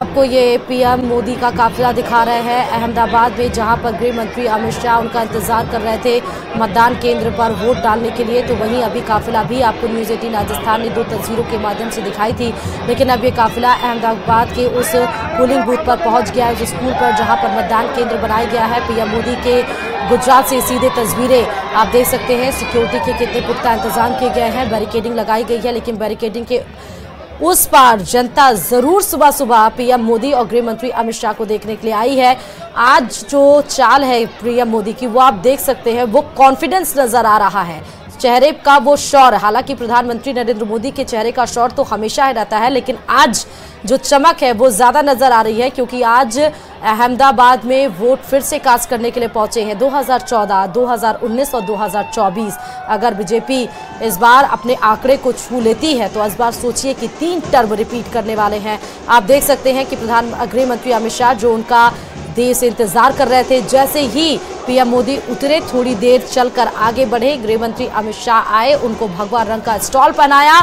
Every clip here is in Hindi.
आपको ये पीएम मोदी का काफिला दिखा रहे हैं अहमदाबाद में, जहां पर गृह मंत्री अमित शाह उनका इंतजार कर रहे थे मतदान केंद्र पर वोट डालने के लिए। तो वहीं अभी काफिला भी आपको न्यूज़ 18 राजस्थान ने 2 तस्वीरों के माध्यम से दिखाई थी, लेकिन अब ये काफिला अहमदाबाद के उस पोलिंग बूथ पर पहुंच गया है, उस स्कूल पर जहाँ पर मतदान केंद्र बनाया गया है। पीएम मोदी के गुजरात से सीधे तस्वीरें आप देख सकते हैं। सिक्योरिटी के कितने पुख्ता इंतजाम किए गए हैं, बैरिकेडिंग लगाई गई है, लेकिन बैरिकेडिंग के उस पार जनता जरूर सुबह सुबह पीएम मोदी और गृह मंत्री अमित शाह को देखने के लिए आई है। आज जो चाल है पीएम मोदी की, वो आप देख सकते हैं, वो कॉन्फिडेंस नजर आ रहा है, चेहरे का वो शौर। हालांकि प्रधानमंत्री नरेंद्र मोदी के चेहरे का शौर तो हमेशा ही रहता है, लेकिन आज जो चमक है वो ज्यादा नजर आ रही है, क्योंकि आज अहमदाबाद में वोट फिर से कास्ट करने के लिए पहुंचे हैं। 2014, 2019 और 2024 अगर बीजेपी इस बार अपने आंकड़े को छू लेती है तो इस बार सोचिए कि 3 टर्म रिपीट करने वाले हैं। आप देख सकते हैं कि गृह मंत्री अमित शाह जो उनका देर से इंतजार कर रहे थे, जैसे ही पीएम मोदी उतरे थोड़ी देर चलकर आगे बढ़े, गृह मंत्री अमित शाह आए, उनको भगवा रंग का स्टॉल पहनाया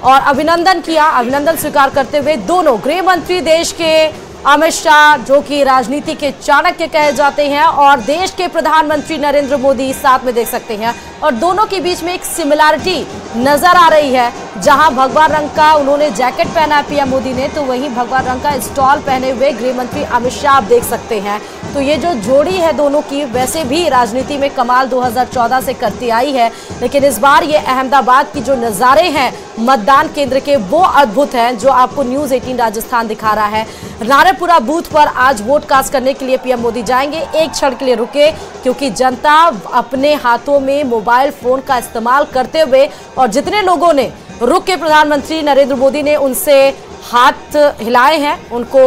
और अभिनंदन किया। अभिनंदन स्वीकार करते हुए दोनों गृह मंत्री देश के अमित शाह जो कि राजनीति के चाणक्य कहे जाते हैं और देश के प्रधानमंत्री नरेंद्र मोदी साथ में देख सकते हैं, और दोनों के बीच में एक सिमिलैरिटी नजर आ रही है। जहां भगवा रंग का उन्होंने जैकेट पहना है पीएम मोदी ने, तो वहीं भगवा रंग का स्टॉल पहने हुए गृह मंत्री अमित शाह आप देख सकते हैं। तो ये जो जोड़ी है दोनों की, वैसे भी राजनीति में कमाल 2014 से करती आई है, लेकिन इस बार ये अहमदाबाद की जो नज़ारे हैं मतदान केंद्र के, वो अद्भुत हैं, जो आपको न्यूज़ 18 राजस्थान दिखा रहा है। नारायणपुरा बूथ पर आज वोट कास्ट करने के लिए पीएम मोदी जाएंगे। एक क्षण के लिए रुके, क्योंकि जनता अपने हाथों में मोबाइल फोन का इस्तेमाल करते हुए, और जितने लोगों ने रुक के प्रधानमंत्री नरेंद्र मोदी ने उनसे हाथ हिलाए हैं, उनको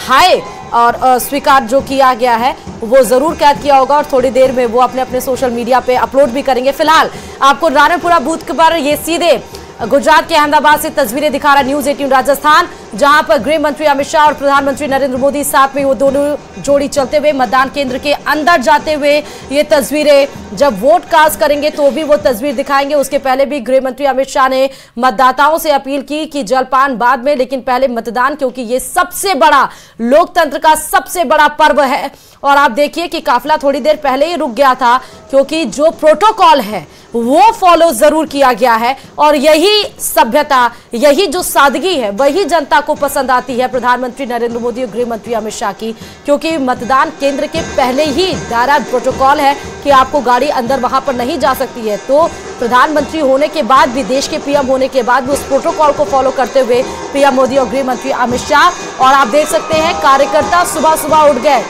हाय और स्वीकार जो किया गया है वो जरूर कैद किया होगा, और थोड़ी देर में वो अपने अपने सोशल मीडिया पे अपलोड भी करेंगे। फिलहाल आपको नारायणपुरा बूथ पर ये सीधे गुजरात के अहमदाबाद से तस्वीरें दिखा रहा न्यूज़ 18 राजस्थान, जहां पर गृह मंत्री अमित शाह और प्रधानमंत्री नरेंद्र मोदी साथ में वो दोनों जोड़ी चलते हुए मतदान केंद्र के अंदर जाते हुए ये तस्वीरें जब वोट कास्ट करेंगे तो भी वो तस्वीर दिखाएंगे। उसके पहले भी गृह मंत्री अमित शाह ने मतदाताओं से अपील की कि जलपान बाद में, लेकिन पहले मतदान, क्योंकि ये सबसे बड़ा लोकतंत्र का सबसे बड़ा पर्व है। और आप देखिए कि काफिला थोड़ी देर पहले ही रुक गया था, क्योंकि जो प्रोटोकॉल है वो फॉलो जरूर किया गया है, और यही सभ्यता, यही जो सादगी है, वही जनता को पसंद आती है प्रधानमंत्री नरेंद्र मोदी और गृह मंत्री अमित शाह की। क्योंकि मतदान केंद्र के पहले ही डायरेक्ट प्रोटोकॉल है कि आपको गाड़ी अंदर वहां पर नहीं जा सकती है। तो प्रधानमंत्री होने के बाद भी, देश के पीएम होने के बाद भी उस प्रोटोकॉल को फॉलो करते हुए पीएम मोदी और गृह मंत्री अमित शाह, और आप देख सकते हैं कार्यकर्ता सुबह सुबह उठ गए।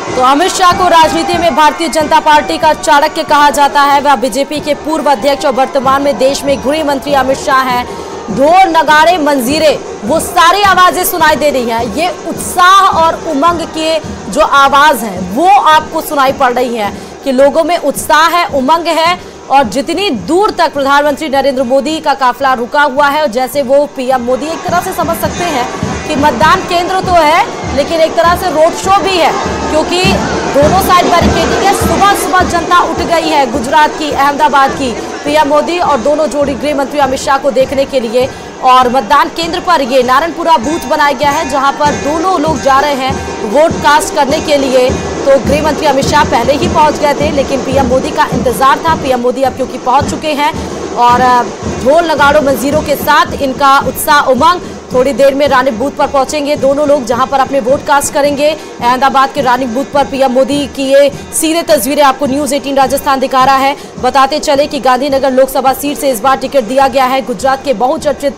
तो अमित शाह को राजनीति में भारतीय जनता पार्टी का चाणक्य कहा जाता है। वह बीजेपी के पूर्व अध्यक्ष और वर्तमान में देश में गृह मंत्री अमित शाह हैं। ढोल, नगाड़े, मंजीरे, वो सारी आवाजें सुनाई दे रही हैं। ये उत्साह और उमंग की जो आवाज है वो आपको सुनाई पड़ रही है कि लोगों में उत्साह है, उमंग है, और जितनी दूर तक प्रधानमंत्री नरेंद्र मोदी का काफिला रुका हुआ है, और जैसे वो पीएम मोदी एक तरह से समझ सकते हैं कि मतदान केंद्र तो है, लेकिन एक तरह से रोड शो भी है, क्योंकि दोनों साइड बैरिकेडिंग है। सुबह सुबह जनता उठ गई है गुजरात की, अहमदाबाद की, पीएम मोदी और दोनों जोड़ी गृह मंत्री अमित शाह को देखने के लिए। और मतदान केंद्र पर ये नारायणपुरा बूथ बनाया गया है, जहां पर दोनों लोग जा रहे हैं वोट कास्ट करने के लिए। तो गृह मंत्री अमित शाह पहले ही पहुंच गए थे, लेकिन पीएम मोदी का इंतजार था। पीएम मोदी अब क्योंकि पहुंच चुके हैं, और ढोल, नगाड़ों, मंजीरों के साथ इनका उत्साह, उमंग, थोड़ी देर में रानी बूथ पर पहुंचेंगे दोनों लोग, जहां पर अपने वोट कास्ट करेंगे। अहमदाबाद के रानी बूथ पर पीएम मोदी की ये सीधे तस्वीरें आपको न्यूज़ 18 राजस्थान दिखा रहा है। बताते चले कि गांधीनगर लोकसभा सीट से इस बार टिकट दिया गया है। गुजरात के बहुचर्चित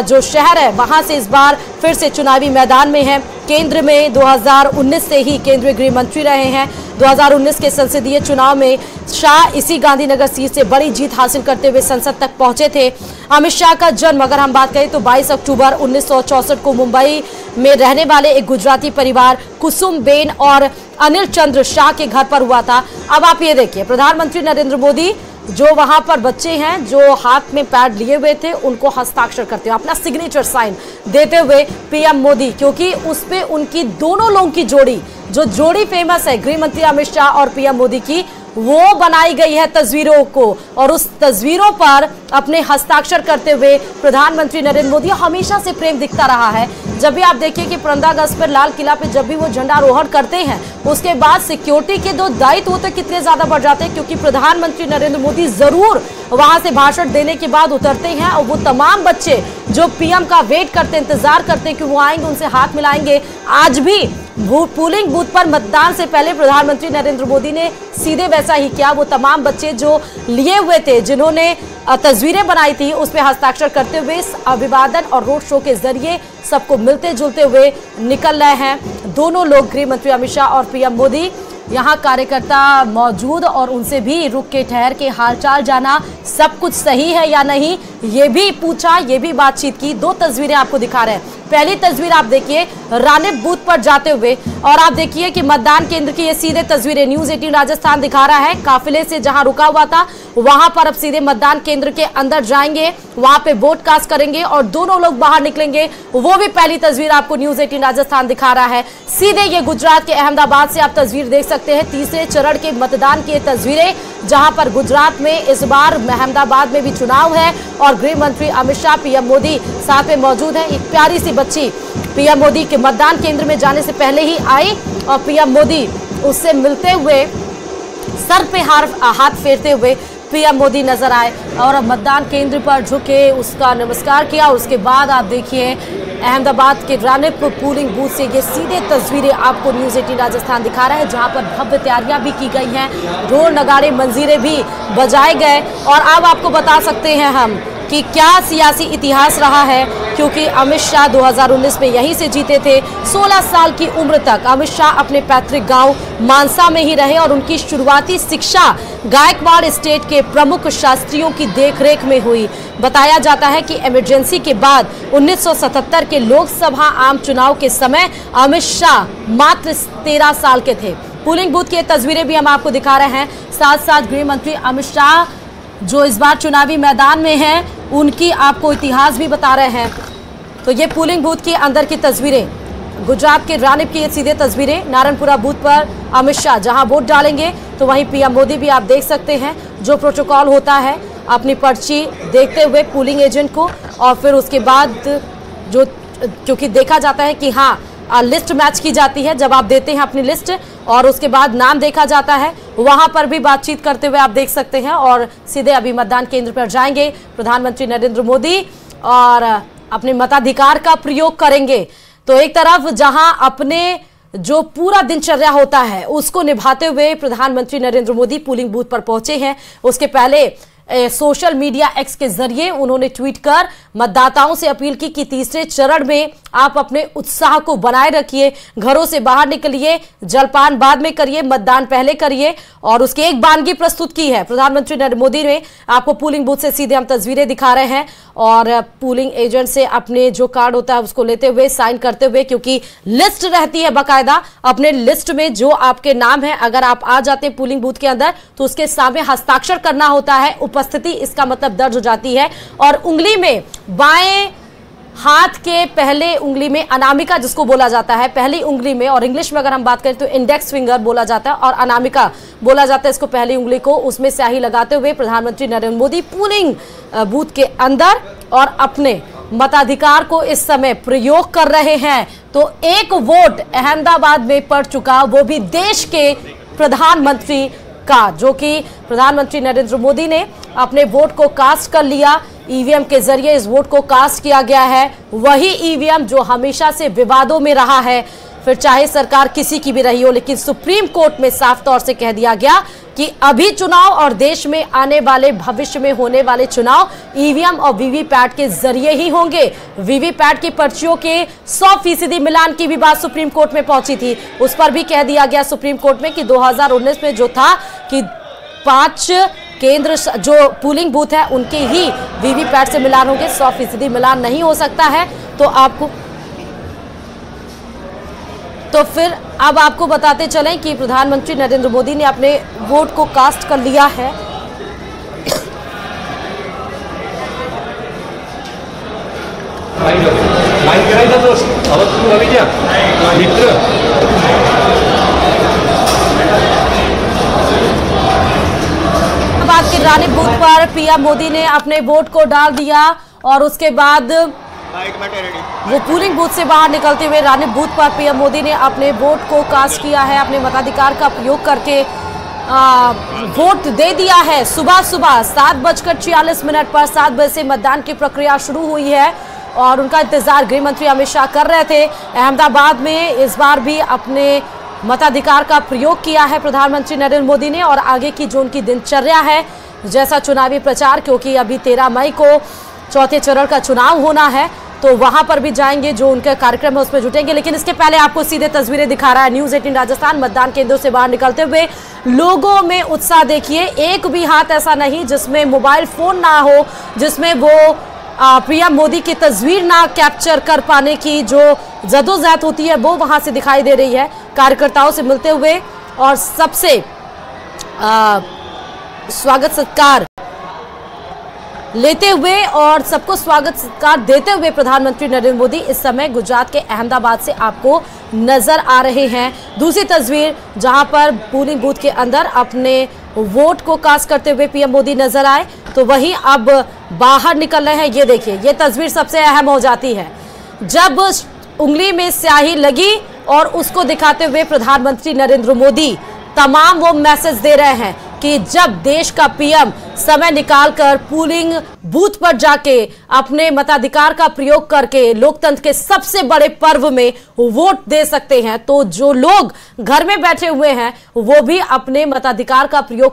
जो शहर है, वहां से इस बार फिर से चुनावी मैदान में है। केंद्र में 2019 से ही केंद्रीय गृह मंत्री रहे हैं। 2019 के संसदीय चुनाव में शाह इसी गांधीनगर सीट से बड़ी जीत हासिल करते हुए संसद तक पहुंचे थे। अमित शाह का जन्म अगर हम बात करें तो 22 अक्टूबर 1964 को मुंबई में रहने वाले एक गुजराती परिवार कुसुम बेन और अनिल चंद्र शाह के घर पर हुआ था। अब आप ये देखिए, प्रधानमंत्री नरेंद्र मोदी जो वहां पर बच्चे हैं जो हाथ में पैड लिए हुए थे उनको हस्ताक्षर करते हुए अपना सिग्नेचर साइन देते हुए पीएम मोदी, क्योंकि उस पे उनकी दोनों लोगों की जोड़ी, जो जोड़ी फेमस है गृह मंत्री अमित शाह और पीएम मोदी की, वो बनाई गई है तस्वीरों को, और उस तस्वीरों पर अपने हस्ताक्षर करते हुए प्रधानमंत्री नरेंद्र मोदी हमेशा से प्रेम दिखता रहा है। जब भी आप देखिए कि 15 अगस्त पर लाल किला पे जब भी वो झंडारोहण करते हैं उसके बाद सिक्योरिटी के दो दायित्व होते कितने ज्यादा बढ़ जाते हैं, क्योंकि प्रधानमंत्री नरेंद्र मोदी जरूर वहां से भाषण देने के बाद उतरते हैं और वो तमाम बच्चे जो पीएम का वेट करते, इंतजार करते कि वो आएंगे, उनसे हाथ मिलाएंगे। आज भी पोलिंग बूथ पर मतदान से पहले प्रधानमंत्री नरेंद्र मोदी ने सीधे वैसा ही किया। वो तमाम बच्चे जो लिए हुए थे, जिन्होंने तस्वीरें बनाई थी, उस पर हस्ताक्षर करते हुए अभिवादन और रोड शो के जरिए सबको मिलते जुलते हुए निकल रहे हैं। दोनों लोग, गृह मंत्री अमित शाह और पीएम मोदी, यहाँ कार्यकर्ता मौजूद और उनसे भी रुक के ठहर के हालचाल जाना, सब कुछ सही है या नहीं ये भी पूछा, ये भी बातचीत की। दो तस्वीरें आपको दिखा रहे हैं। पहली तस्वीर आप देखिए रानिप बूथ पर जाते हुए, और आप देखिए कि मतदान केंद्र की ये सीधे तस्वीरें न्यूज़ 18 राजस्थान दिखा रहा है। काफिले से जहां रुका हुआ था वहां पर अब सीधे मतदान केंद्र के अंदर जाएंगे, वहां पे वोट कास्ट करेंगे और दोनों लोग बाहर निकलेंगे। वो भी पहली तस्वीर आपको न्यूज़ 18 राजस्थान दिखा रहा है। सीधे ये गुजरात के अहमदाबाद से आप तस्वीर देख सकते हैं, तीसरे चरण के मतदान की तस्वीरें, जहां पर गुजरात में इस बार अहमदाबाद में भी चुनाव है और गृह मंत्री अमित शाह, पीएम मोदी साथ में मौजूद है। एक प्यारी सी बच्ची पीएम मोदी के मतदान केंद्र में जाने से पहले ही आई और पीएम मोदी उससे मिलते हुए सर पे हाथ फेरते हुए पीएम मोदी नजर आए और मतदान केंद्र पर झुके, उसका नमस्कार किया। उसके बाद आप देखिए अहमदाबाद के रानिप पोलिंग बूथ से ये सीधे तस्वीरें आपको न्यूज़ 18 राजस्थान दिखा रहा है, जहां पर भव्य तैयारियां भी की गई हैं, ढोल नगाड़े मंजीरे भी बजाए गए। और अब आपको बता सकते हैं हम कि क्या सियासी इतिहास रहा है, क्योंकि अमित शाह 2019 में यहीं से जीते थे। 16 साल की उम्र तक अमित शाह अपने पैतृक गांव मानसा में ही रहे और उनकी शुरुआती शिक्षा गायकवाड़ स्टेट के प्रमुख शास्त्रियों की देखरेख में हुई। बताया जाता है कि इमरजेंसी के बाद 1977 के लोकसभा आम चुनाव के समय अमित शाह मात्र 13 साल के थे। पोलिंग बूथ की तस्वीरें भी हम आपको दिखा रहे हैं। साथ साथ गृह मंत्री अमित शाह जो इस बार चुनावी मैदान में हैं, उनकी आपको इतिहास भी बता रहे हैं। तो ये पोलिंग बूथ के अंदर की तस्वीरें, गुजरात के रानिप की ये सीधे तस्वीरें, नारायणपुरा बूथ पर अमित शाह जहां वोट डालेंगे तो वहीं पीएम मोदी भी आप देख सकते हैं। जो प्रोटोकॉल होता है, अपनी पर्ची देखते हुए पोलिंग एजेंट को, और फिर उसके बाद जो, क्योंकि देखा जाता है कि हाँ लिस्ट मैच की जाती है जब आप देते हैं अपनी लिस्ट, और उसके बाद नाम देखा जाता है, वहां पर भी बातचीत करते हुए आप देख सकते हैं। और सीधे अभी मतदान केंद्र पर जाएंगे प्रधानमंत्री नरेंद्र मोदी और अपने मताधिकार का प्रयोग करेंगे। तो एक तरफ जहां अपने जो पूरा दिनचर्या होता है उसको निभाते हुए प्रधानमंत्री नरेंद्र मोदी पोलिंग बूथ पर पहुंचे हैं, उसके पहले सोशल मीडिया एक्स के जरिए उन्होंने ट्वीट कर मतदाताओं से अपील की कि तीसरे चरण में आप अपने उत्साह को बनाए रखिए, घरों से बाहर निकलिए, जलपान बाद में करिए, मतदान पहले करिए। और उसकी एक वानगी प्रस्तुत की है प्रधानमंत्री नरेंद्र मोदी ने। आपको पोलिंग बूथ से सीधे हम तस्वीरें दिखा रहे हैं और पोलिंग एजेंट से अपने जो कार्ड होता है उसको लेते हुए, साइन करते हुए, क्योंकि लिस्ट रहती है बाकायदा, अपने लिस्ट में जो आपके नाम है, अगर आप आ जाते हैं पोलिंग बूथ के अंदर तो उसके सामने हस्ताक्षर करना होता है, उपस्थिति इसका मतलब दर्ज हो जाती है। और उंगली में, बाएं हाथ के पहले उंगली में अनामिका जिसको बोला जाता है, पहली उंगली में, और इंग्लिश में अगर हम बात करें तो इंडेक्स फिंगर बोला जाता है और अनामिका बोला जाता है इसको, पहली उंगली को, उसमें स्याही लगाते हुए प्रधानमंत्री नरेंद्र मोदी पोलिंग बूथ के अंदर और अपने मताधिकार को इस समय प्रयोग कर रहे हैं। तो एक वोट अहमदाबाद में पड़ चुका, वो भी देश के प्रधानमंत्री का, जो कि प्रधानमंत्री नरेंद्र मोदी ने अपने वोट को कास्ट कर लिया। ईवीएम के जरिए इस वोट को कास्ट किया गया है, वही ईवीएम जो हमेशा से विवादों में रहा है, फिर चाहे सरकार किसी की भी रही हो। लेकिन सुप्रीम कोर्ट में साफ तौर से कह दिया गया कि अभी चुनाव और देश में आने वाले भविष्य में होने वाले चुनाव ईवीएम और वीवीपैट के जरिए ही होंगे। वीवीपैट की पर्चियों के 100% मिलान की भी बात सुप्रीम कोर्ट में पहुंची थी, उस पर भी कह दिया गया सुप्रीम कोर्ट में कि 2019 में जो था कि 5 केंद्र जो पोलिंग बूथ है उनके ही वीवीपैट से मिलान होंगे, 100% मिलान नहीं हो सकता है। तो फिर अब आपको बताते चलें कि प्रधानमंत्री नरेंद्र मोदी ने अपने वोट को कास्ट कर लिया है। करायचा दोस्त आवाज सुरू हवी द्या मित्र बात की रानीप बूथ पर पीएम मोदी ने अपने वोट को डाल दिया और उसके बाद वो पोलिंग बूथ से बाहर निकलते हुए रानीप बूथ पर पीएम मोदी ने अपने वोट को कास्ट किया है, अपने मताधिकार का प्रयोग करके वोट दे दिया है। सुबह 7:46 पर 7 बजे से मतदान की प्रक्रिया शुरू हुई है और उनका इंतजार गृह मंत्री अमित शाह कर रहे थे। अहमदाबाद में इस बार भी अपने मताधिकार का प्रयोग किया है प्रधानमंत्री नरेंद्र मोदी ने और आगे की जो उनकी दिनचर्या है जैसा चुनावी प्रचार, क्योंकि अभी 13 मई को चौथे चरण का चुनाव होना है तो वहां पर भी जाएंगे, जो उनका कार्यक्रम है उसमें जुटेंगे। लेकिन इसके पहले आपको सीधे तस्वीरें दिखा रहा है न्यूज़ 18 राजस्थान। मतदान केंद्रों से बाहर निकलते हुए लोगों में उत्साह देखिए, एक भी हाथ ऐसा नहीं जिसमें मोबाइल फोन ना हो, जिसमें वो पीएम मोदी की तस्वीर ना कैप्चर कर पाने की जो जदोजहद होती है वो वहां से दिखाई दे रही है। कार्यकर्ताओं से मिलते हुए और सबसे स्वागत सत्कार लेते हुए और सबको स्वागत सत्कार देते हुए प्रधानमंत्री नरेंद्र मोदी इस समय गुजरात के अहमदाबाद से आपको नजर आ रहे हैं। दूसरी तस्वीर जहां पर पोलिंग बूथ के अंदर अपने वोट को कास्ट करते हुए पीएम मोदी नजर आए तो वहीं अब बाहर निकल रहे हैं। ये देखिए, ये तस्वीर सबसे अहम हो जाती है जब उंगली में स्याही लगी और उसको दिखाते हुए प्रधानमंत्री नरेंद्र मोदी तमाम वो मैसेज दे रहे हैं कि जब देश का पीएम समय निकालकर पोलिंग बूथ पर जाके अपने मताधिकार का प्रयोग करके लोकतंत्र के सबसे बड़े पर्व में वोट दे सकते हैं तो जो लोग घर में बैठे हुए हैं वो भी अपने मताधिकार का प्रयोग